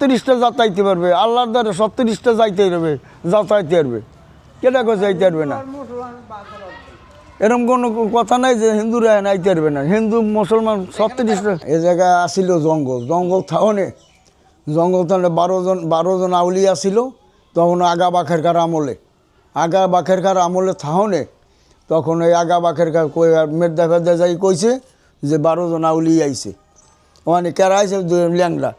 37টা যাতাইতে পারবে, আল্লাহর দ্বারা 37টা যাইতে পারবে, যাতাইতে পারবে, কেটা করে যাইতে পারবে না? এরকম কোনো কথা নাই যে হিন্দুরা আইতে পারবে না। হিন্দু মুসলমান 37টা। এ জায়গায় আসিল জঙ্গল, জঙ্গল থাকনে জঙ্গল তাহলে 12জন আউলিয়া ছিল তখন আগা বাখেরকার আমলে থাহনে তখন ওই আগা বাখেরকার মেদা ফেদা যাই কইছে যে 12জন আউলি আইছে, ওখানে কেরা আইছে ল্যাংলা,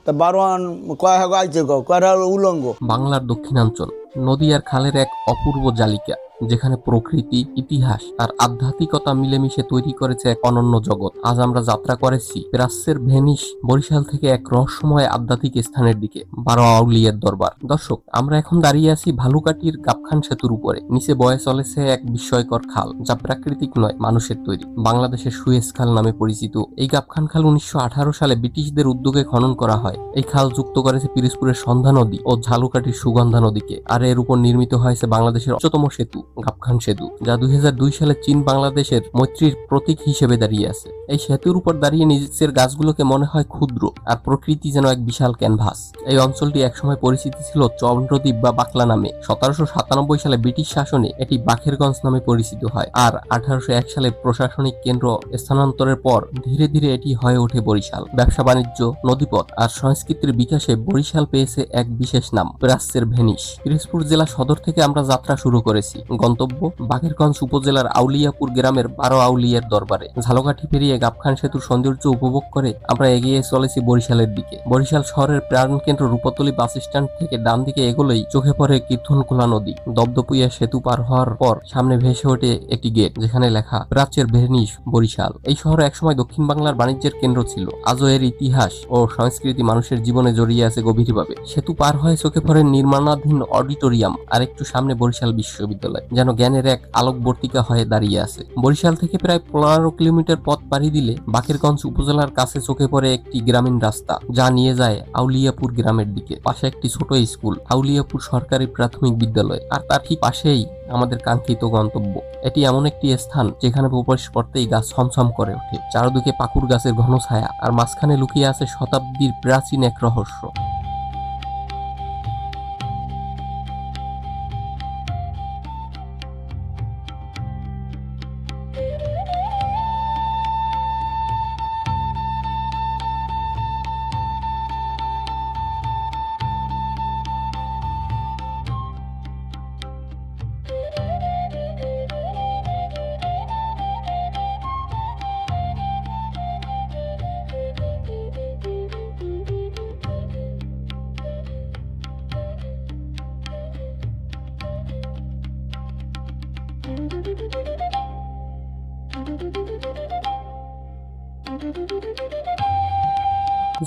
তা 12 কয় হাগ আইছে কয়রা উলঙ্গ। বাংলার দক্ষিণাঞ্চল নদী আর খালের এক অপূর্ব জালিকা, যেখানে প্রকৃতি, ইতিহাস আর আধ্যাত্মিকতা মিলেমিশে তৈরি করেছে এক অনন্য জগৎ। আজ আমরা যাত্রা করেছি প্রাচ্যের ভেনিস বরিশাল থেকে এক রহস্যময় আধ্যাত্মিক স্থানের দিকে, 12 আউলিয়ার দরবার। দর্শক, আমরা এখন দাঁড়িয়ে আছি ভালুকাটির গাবখান সেতুর উপরে। নিচে বয়ে চলেছে এক বিস্ময়কর খাল, যা প্রাকৃতিক নয়, মানুষের তৈরি। বাংলাদেশের সুয়েজ খাল নামে পরিচিত এই গাবখান খাল 1918 সালে ব্রিটিশদের উদ্যোগে খনন করা হয়। এই খাল যুক্ত করেছে পিরোজপুরের সন্ধ্যা নদী ও ঝালুকাঠির সুগন্ধা নদীকে। আর এর উপর নির্মিত হয়েছে বাংলাদেশের উচ্চতম সেতু গাবখান সেতু, যা 2002 সালে চীন বাংলাদেশের মৈত্রীর প্রতীক হিসেবে দাঁড়িয়ে আছে। এই সেতুর উপর দাঁড়িয়ে নিচের গাছগুলোকে মনে হয় ক্ষুদ্র, আর প্রকৃতি যেন এক বিশাল ক্যানভাস। এই অঞ্চলটি একসময় পরিচিতি ছিল চন্দ্রদ্বীপ বা বাকলা নামে। 1797 সালে ব্রিটিশ শাসনে এটি বাখেরগঞ্জ নামে পরিচিত হয়, আর 1801 সালে প্রশাসনিক কেন্দ্র স্থানান্তরের পর ধীরে ধীরে এটি হয়ে ওঠে বরিশাল। ব্যবসা বাণিজ্য, নদীপথ আর সংস্কৃতির বিকাশে বরিশাল পেয়েছে এক বিশেষ নাম, প্রাচ্যের ভেনিস। পিরোজপুর জেলা সদর থেকে আমরা যাত্রা শুরু করেছি। গন্তব্য বাকেরগঞ্জ উপজেলার আউলিয়াপুর গ্রামের 12 আউলিয়ার দরবারে। ঝালকাঠি পেরিয়ে গাবখান সেতুর সৌন্দর্য উপভোগ করে আমরা এগিয়ে চলেছি বরিশালের দিকে। বরিশাল শহরের প্রাণকেন্দ্র রূপাতলী বাস স্ট্যান্ড থেকে ডান দিকে এগোলেই চোখে পড়ে কীর্তনখোলা নদী। দপদপিয়া সেতু পার হওয়ার পর সামনে ভেসে ওঠে একটি গেট, যেখানে লেখা প্রাচ্যের ভেনিস বরিশাল। এই শহর একসময় দক্ষিণ বাংলার বাণিজ্যের কেন্দ্র ছিল। আজও এর ইতিহাস ও সংস্কৃতি মানুষের জীবনে জড়িয়ে আছে গভীরভাবে। সেতু পার হয়ে চোখে পড়ে নির্মাণাধীন অডিটোরিয়াম, আর একটু সামনে বরিশাল বিশ্ববিদ্যালয়, যেন জ্ঞানের এক আলোকবর্তিকা হয়ে দাঁড়িয়ে আছে। বরিশাল থেকে প্রায় 15 কিলোমিটার পথ পাড়ি দিলে বাকেরগঞ্জ উপজেলার কাছে চোখে পড়ে একটি গ্রামীণ রাস্তা, যা নিয়ে যায় আউলিয়াপুর গ্রামের দিকে। পাশে একটি ছোট স্কুল, আউলিয়াপুর সরকারি প্রাথমিক বিদ্যালয়, আর তার ঠিক পাশেই আমাদের কাঙ্ক্ষিত গন্তব্য। এটি এমন একটি স্থান যেখানে প্রবেশ করতেই গাছ ছমছম করে ওঠে, চারদিকে পাকুর গাছের ঘন ছায়া, আর মাঝখানে লুকিয়ে আছে শতাব্দীর প্রাচীন এক রহস্য।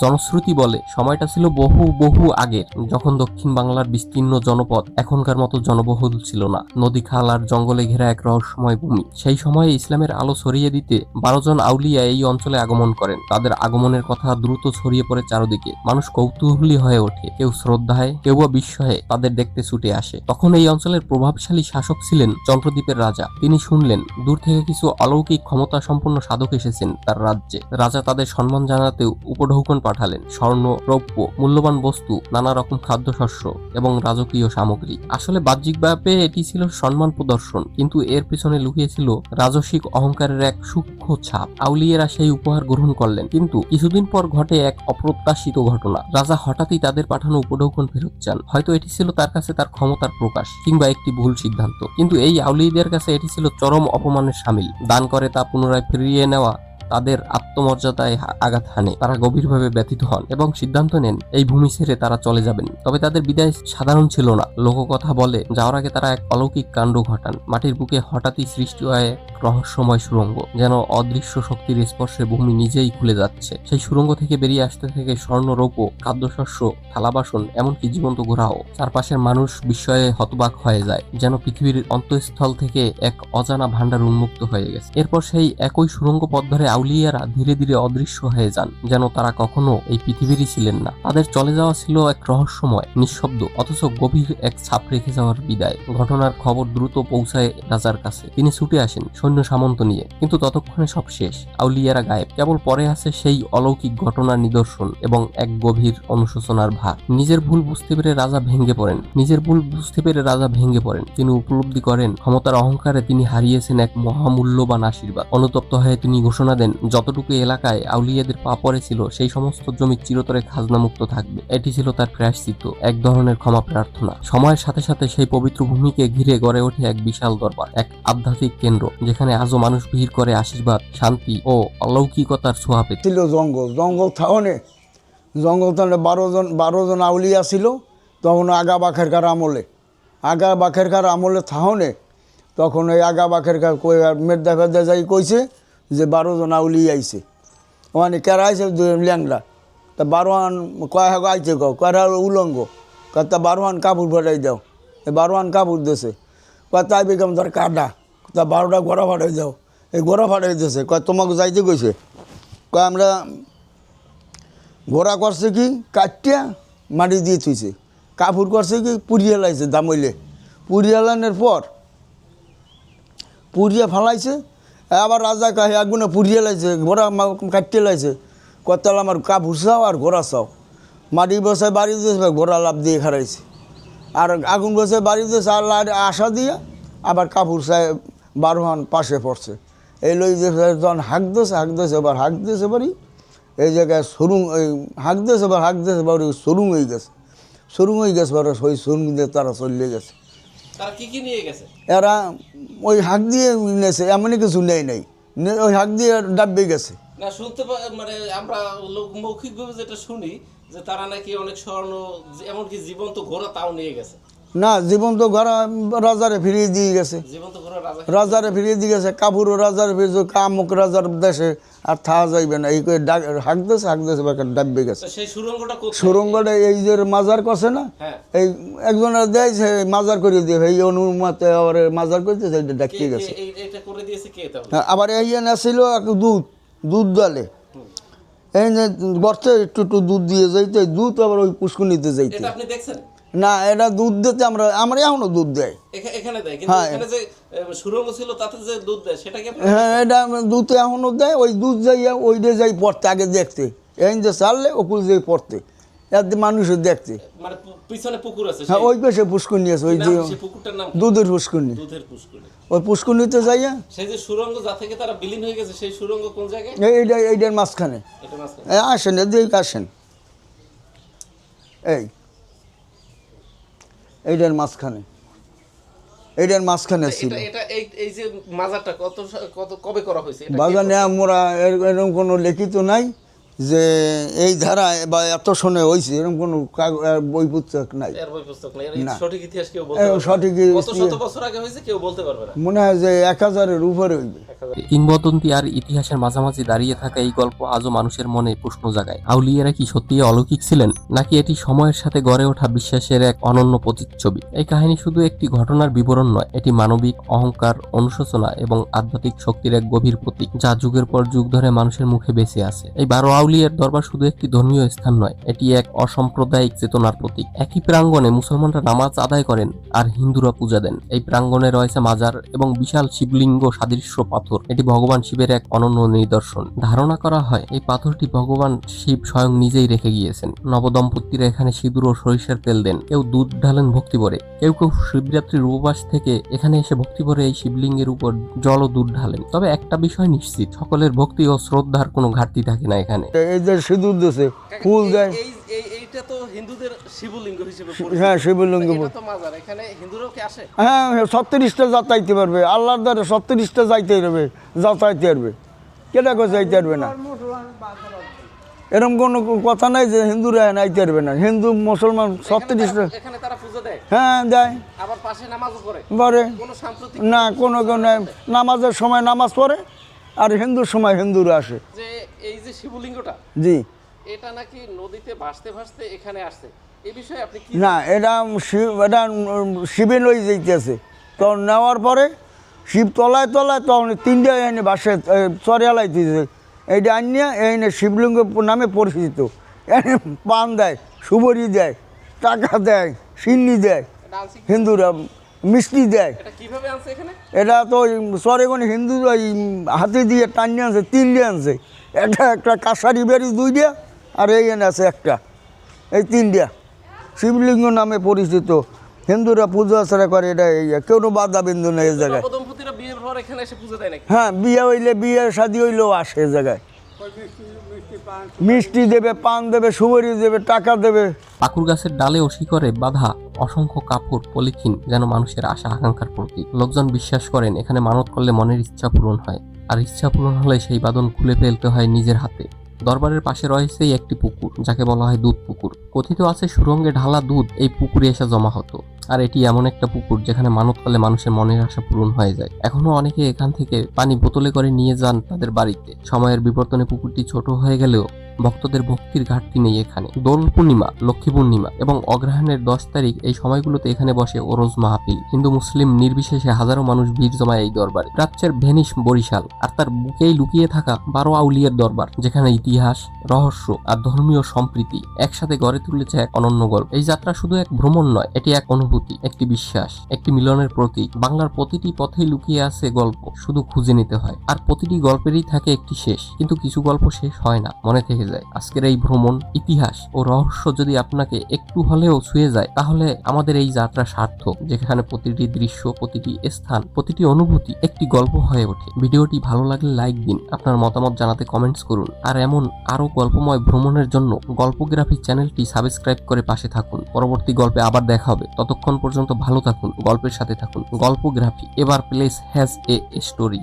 জনশ্রুতি বলে সময়টা ছিল বহু বহু আগের, যখন দক্ষিণ বাংলার বিস্তীর্ণ জনপদ এখনকার মতো জনবহুল ছিল না। নদী, খাল আর জঙ্গলে ঘেরা এক রহস্যময় ভূমি। সেই সময়ে ইসলামের আলো ছড়িয়ে দিতে 12 জন আউলিয়া এই অঞ্চলে আগমন করেন। তাদের আগমনের কথা দ্রুত ছড়িয়ে পড়ে চারদিকে। মানুষ কৌতূহলী হয়ে ওঠে, কেউ শ্রদ্ধায়, কেউ বা বিস্ময়ে তাদের দেখতে ছুটে আসে। তখন এই অঞ্চলের প্রভাবশালী শাসক ছিলেন চন্দ্রদ্বীপের রাজা। তিনি শুনলেন দূর থেকে কিছু অলৌকিক ক্ষমতা সম্পন্ন সাধক এসেছেন তার রাজ্যে। রাজা তাদের সম্মান জানাতে উপঢৌকন পাঠালেন, স্বর্ণ, রৌপ্য, মূল্যবান বস্তু, নানা রকম খাদ্যশস্য এবং রাজকীয় সামগ্রী। আসলে বাহ্যিকভাবে এটি ছিল সম্মান প্রদর্শন, কিন্তু এর পিছনে লুকিয়েছিল রাজসিক অহংকারের এক সূক্ষ্ম ছাপ। আউলিয়েরা সেই উপহার গ্রহণ করলেন, কিন্তু কিছুদিন পর ঘটে এক অপ্রত্যাশিত ঘটনা। রাজা হঠাৎই তাদের পাঠানো উপঢৌকন ফেরত চান। হয়তো এটি ছিল তার কাছে তার ক্ষমতার প্রকাশ, কিংবা একটি ভুল সিদ্ধান্ত, কিন্তু এই আউলিয়াদের কাছে এটি ছিল চরম অপমানের শামিল। দান করে তা পুনরায় ফিরিয়ে নেওয়া তাদের আত্মমর্যাদায় আঘাত হানে। তারা গভীরভাবে ব্যথিত হন এবং সিদ্ধান্ত নেন এই ভূমি ছেড়ে তারা চলে যাবেন। তবে তাদের বিদায় সাধারণ ছিল না। লোককথা বলে যাওয়ার আগে তারা এক অলৌকিক কাণ্ড ঘটান। মাটির বুকে হঠাৎই সৃষ্টি হয় এক রহস্যময় সুড়ঙ্গ, যেন অদৃশ্য শক্তির স্পর্শে ভূমি নিজেই খুলে যাচ্ছে। সেই সুড়ঙ্গ থেকে বেরিয়ে আসতে থেকে স্বর্ণ, রৌপ্য, খাদ্যশস্য, থালাবাসন, এমনকি জীবন্ত ঘোড়াও। চারপাশের মানুষ বিস্ময়ে হতবাক হয়ে যায়, যেন পৃথিবীর অন্তঃস্থল থেকে এক অজানা ভান্ডার উন্মুক্ত হয়ে গেছে। এরপর সেই একই সুড়ঙ্গ পথ ধরে আউলিয়ারা ধীরে ধীরে অদৃশ্য হয়ে যান, যেন তারা কখনো এই পৃথিবীরই ছিলেন না। তাদের চলে যাওয়া ছিল এক রহস্যময়, নিঃশব্দ অথচ গভীর এক ছাপ রেখে যাওয়ার বিদায়। ঘটনার খবর দ্রুত পৌঁছায় রাজার কাছে। তিনি ছুটে আসেন সৈন্য সামন্ত নিয়ে, কিন্তু ততক্ষণে সব শেষ। আউলিয়ারা গায়েব। কেবল পরে আছে সেই অলৌকিক ঘটনার নিদর্শন এবং এক গভীর অনুশোচনার ভার। নিজের ভুল বুঝতে পেরে রাজা ভেঙে পড়েন। তিনি উপলব্ধি করেন ক্ষমতার অহংকারে তিনি হারিয়েছেন এক মহামূল্যবান আশীর্বাদ। অনুতপ্ত হয়ে তিনি ঘোষণা দেন, যতটুকু এলাকায় আউলিয়াদের পা পড়েছিল সেই সমস্ত জমি চিরতরে খাজনামুক্ত থাকবে। এটি ছিল তার প্রায়শ্চিত্ত, এক ধরনের ক্ষমা প্রার্থনা। সময়ের সাথে সাথে সেই পবিত্র ভূমিকে ঘিরে গড়ে ওঠে এক বিশাল দরবার, এক আধ্যাত্মিক কেন্দ্র, যেখানে আজও মানুষ ভিড় করে আশীর্বাদ, শান্তি ও অলৌকিকতার ছোঁয়া পেতে। ছিল জঙ্গল থাহনে, জঙ্গল থাহনে 12 জন আউলিয়া ছিল তখন আগা বাখেরকার আমলে থাহনে। তখন ওই আগা বাখেরকার মেদা ফেদা যাই কইছে যে 12 জন আউলি আইছে, ওখানে কেরা আইছে ল্যাংলা। তা 12 কয় হাগ আইছে কয়রা উলঙ্গ, তা 12 কাপড় ফাটাই দাও। 12 কাপড় দিয়েছে, কয় তাই বেগম তার কাটা, তা 12টা ঘোড়া ফাটাই দাও। এই ঘোড়া ফাটাই দিয়েছে, কয় তোমাকে যাইতে কইছে। কয় আমরা ঘোড়া করছে কি কাটিয়া মাটি দিয়ে থুইছে, কাপড় করছে কি পুড়িয়ে লাইছে, দামইলে পুড়িয়ে লাইনের পর পুড়িয়ে ফালাইছে। আবার রাজা কাহে আগুনে পুড়িয়ে লাইছে, ঘোড়া কাটিয়ে লাইছে। কতাল আমার কাপড় চাও আর ঘোড়া চাও। মাটি বসায় বাড়ি দিয়েছে, ঘোড়া লাভ দিয়ে খারাইছে। আর আগুন বসায় বাড়ি দিয়েছে, আর আশা দিয়ে আবার কাপড় চায় 12 পাশে পড়ছে। এই লই যখন হাঁক দিয়েছে এবার হাঁক দিয়েছে বাড়ি এই জায়গায় সরুং, ওই হাঁক দিয়েছে বাড়ি সরুং হয়ে গেছে। বাড়ি ওই সরুং দিয়ে তারা চলে গেছে। তারা কি নিয়ে গেছে? এরা ওই হাঁক দিয়ে নিয়েছে, এমনই কিছু নেই ওই হাঁক দিয়ে ডাববে গেছে। না শুনতে মানে আমরা মৌখিকভাবে যেটা শুনি যে তারা নাকি অনেক স্বর্ণ, এমনকি জীবন্ত ঘোড়া তাও নিয়ে গেছে। না, জীবন্ত ঘোড়া রাজারে ফিরিয়ে দিয়ে গেছে, জীবন্ত ঘোড়া রাজারে ফিরিয়ে দিয়ে গেছে। কাপড়ও রাজার ফিরেছে, কামুক রাজার দেশে আর থাকা যাইবে না। এই করে হাঁক দিয়েছে ডাববে গেছে। সেই সুড়ঙ্গটা কোথায়? সুড়ঙ্গটা এই যে মাজার করছে না, হ্যাঁ। এই একজনের দেয় সে মাজার করে দিয়ে এই অনুমতে মাজার করতে ডাকিয়ে গেছে। এটা করে দিয়েছে কে তাহলে? হ্যাঁ, আবার এই ছিল এক দুধ ডালে এই যে গর্তে একটু দুধ দিয়ে যাইতে, দুধ আবার ওই পুষ্কুনিতে যাইতে। এটা আপনি দেখছেন? না, এটা দুধ দিতে আমরা এখনো দুধ দেয়। এখানে দেয়, কিন্তু এখানে যে সুড়ঙ্গ ছিল তাতে যে দুধ দেয় সেটা কি? হ্যাঁ, এটা দুধ এখনো দেয়। ওই দুধ যাইয়া ওইটা যাই পড়তে আগে দেখতে, এই যে চাললে ওকুল যাই পড়তে এতে মানুষের দেখতে। মানে পিছনে পুকুর আছে? হ্যাঁ, ওই পাশে পুষ্কুনি আছে, ওই যে পুকুরটার নাম দুধের পুষ্কুনি। দুধের পুষ্কুনি। ওই পুষ্কুনিতে যাইয়া সেই যে সুড়ঙ্গ যা থেকে তারা বিলীন হয়ে গেছে, সেই সুড়ঙ্গ কোন জায়গায়? এইটার মাঝখানে। এটা মাঝখানে? আসেন, এদিকে আসেন, এইটার মাঝখানে ছিল। এটা এই যে মাজারটা কত কবে করা হয়েছে? বাগানে মোরা এরকম কোনো লিখিত নাই যে এই ধারায় বা এত শোনে হয়েছে, এরকম কোনো বই পুস্তক নাই। এর বই পুস্তক নাই? না। সঠিক ইতিহাস কেউ বলতে পারবে না? সঠিক কত শত বছর আগে হয়েছে কেউ বলতে পারবে না। মনে হয় যে 1000-এর উপরে হইবে। কিংবদন্তি আর ইতিহাসের মাঝামাঝি দাঁড়িয়ে থাকা এই গল্প আজও মানুষের মনে প্রশ্ন জাগায়। আউলিয়ারা কি সত্যিই অলৌকিক ছিলেন, নাকি এটি সময়ের সাথে গড়ে ওঠা বিশ্বাসের এক অনন্য প্রতিচ্ছবি? এই কাহিনী শুধু একটি ঘটনার বিবরণ নয়, এটি মানবিক অহংকার, অনুশোচনা এবং আধ্যাত্মিক শক্তির এক গভীর প্রতীক, যা যুগের পর যুগ ধরে মানুষের মুখে বেঁচে আছে। এই 12 আউলিয়ার দরবার শুধু একটি ধর্মীয় স্থান নয়, এটি এক অসাম্প্রদায়িক চেতনার প্রতীক। একই প্রাঙ্গণে মুসলমানরা নামাজ আদায় করেন আর হিন্দুরা পূজা দেন। এই প্রাঙ্গণে রয়েছে মাজার এবং বিশাল শিবলিঙ্গ সাদৃশ্য পাথর। এটি ভগবান শিবের এক অনন্য নিদর্শন। ধারণা করা হয় এই পাথরটি ভগবান শিব স্বয়ং নিজেই রেখে গিয়েছেন। নবদম্পতিরা এখানে সিঁদুর ও সরিষার তেল দেন, কেউ দুধ ঢালেন ভক্তি ভরে, কেউ শিবরাত্রির উপবাস থেকে এখানে এসে ভক্তি ভরে এই শিবলিঙ্গের উপর জল ও দুধ ঢালেন। তবে একটা বিষয় নিশ্চিত, সকলের ভক্তি ও শ্রদ্ধার কোনো ঘাটতি থাকে না এখানে। এই যে সিঁদুর দিয়েছে, ফুল দেয়। এইটা তো হিন্দুদের শিবলিঙ্গ হিসেবে। হ্যাঁ, শিবলিঙ্গ। এটা তো মাজার, এখানে হিন্দুরাও কি আসে? হ্যাঁ, 37টা যাতাইতে পারবে, আল্লাহর দ্বারা 37টা যাইতে পারবে, কেটা করে যাইতে পারবে না। এরকম কোনো কথা নাই যে হিন্দুরা আইতে পারবে না। হিন্দু মুসলমান 37টা। এখানে তারা পূজা দেয়? হ্যাঁ, দেয়। আবার পাশে নামাজও পড়ে? কোনো সাম্প্রতিক না, কোনো নামাজের সময় নামাজ পড়ে আর হিন্দুর সময় হিন্দুরা আসে। যে এই যে শিবলিঙ্গটা, জি, এটা নাকি নদীতে ভাসতে ভাসতে এখানে আসছে, এই বিষয়ে আপনি কি? না, এটা শিবে লই যাইতেছে। তখন নেওয়ার পরে শিব তলায় তখন 3টা এনে বাসে চরিয়ালাইতেছে, এইটা আনিয়া এই শিবলিঙ্গ নামে পরিচিত। এনে পান দেয়, সুবরি দেয়, টাকা দেয়, সিন্নি দেয়, এটা আনছি কি- হিন্দুরা মিষ্টি দেয়। এটা কিভাবে আনছে এখানে? এটা তো সরে কোনো হিন্দু ওই হাতে দিয়ে টানিয়ে আনছে, 3 আনছে। একটা কাছারি বেরি 2 আর এই এনে আছে একটা, এই 3 শিবলিঙ্গ নামে পরিচিত। হিন্দুরা পুজো আচারা করে, এটা এই কোনো বাধা বিন্দু নেই এই জায়গায়। নবদম্পতিরা বিয়ের পর এখানে এসে পুজো দেয় নাকি? হ্যাঁ, বিয়ে হইলে, বিয়ে শাদি হইলেও আসে এই জায়গায়। মিষ্টি দেবে, পান দেবে, সুবরি দেবে, টাকা দেবে। পাকুর গাছের ডালে ও শিকড়ে বাঁধা অসংখ্য কাপড়, পলিথিন যেন মানুষের আশা আকাঙ্ক্ষার প্রতীক। লোকজন বিশ্বাস করেন এখানে মানত করলে মনের ইচ্ছা পূরণ হয়, আর ইচ্ছা পূরণ হলে সেই বাঁধন খুলে ফেলতে হয় নিজের হাতে। দরবারের পাশে রয়েছে একটি পুকুর, যাকে বলা হয় দুধ পুকুর। কথিত আছে সুরঙ্গে ঢালা দুধ এই পুকুরে এসে জমা হতো, আর এটি এমন একটা পুকুর যেখানে মানত করলে মানুষের মনের আশা পূরণ হয়ে যায়। এখনো অনেকে এখান থেকে পানি বোতলে করে নিয়ে যান তাদের বাড়িতে। সময়ের বিবর্তনে পুকুরটি ছোট হয়ে গেলেও ভক্তদের ভক্তির ঘাটতি নেই এখানে। দোল পূর্ণিমা, লক্ষ্মী পূর্ণিমা এবং অগ্রহায়ণের 10 তারিখ এই সময়গুলোতে এখানে বসে ওরস মাহফিল। হিন্দু মুসলিম নির্বিশেষে হাজারো মানুষ ভিড় জমায় এই দরবারে। প্রাচ্যের ভেনিস বরিশাল, আর তার বুকেই লুকিয়ে থাকা 12 আউলিয়ার দরবার, যেখানে ইতিহাস, রহস্য আর ধর্মীয় সম্প্রীতি একসাথে গড়ে তুলেছে এক অনন্য গল্প। এই যাত্রা শুধু এক ভ্রমণ নয়, এটি এক অনুভূতি, একটি বিশ্বাস, একটি মিলনের প্রতীক। বাংলার প্রতিটি পথেই লুকিয়ে আছে গল্প, শুধু খুঁজে নিতে হয়। আর প্রতিটি গল্পেরই থাকে একটি শেষ, কিন্তু কিছু গল্প শেষ হয় না, মনে থেকে যায়। আজকের এই ভ্রমণ, ইতিহাস ও রহস্য যদি আপনাকে একটু হলেও ছুঁয়ে যায়, তাহলে আমাদের এই যাত্রা সার্থক, যেখানে প্রতিটি দৃশ্য, প্রতিটি স্থান, প্রতিটি অনুভূতি একটি গল্প হয়ে ওঠে। ভিডিওটি ভালো লাগলে লাইক দিন, আপনার মতামত জানাতে কমেন্টস করুন, আর এমন আরো গল্পময় ভ্রমণের জন্য গল্পগ্রাফি চ্যানেলটি সাবস্ক্রাইব করে পাশে থাকুন। পরবর্তী গল্পে আবার দেখা হবে, ততক্ষণ পর্যন্ত ভালো থাকুন, গল্পের সাথে থাকুন। Golpography, every place has a story.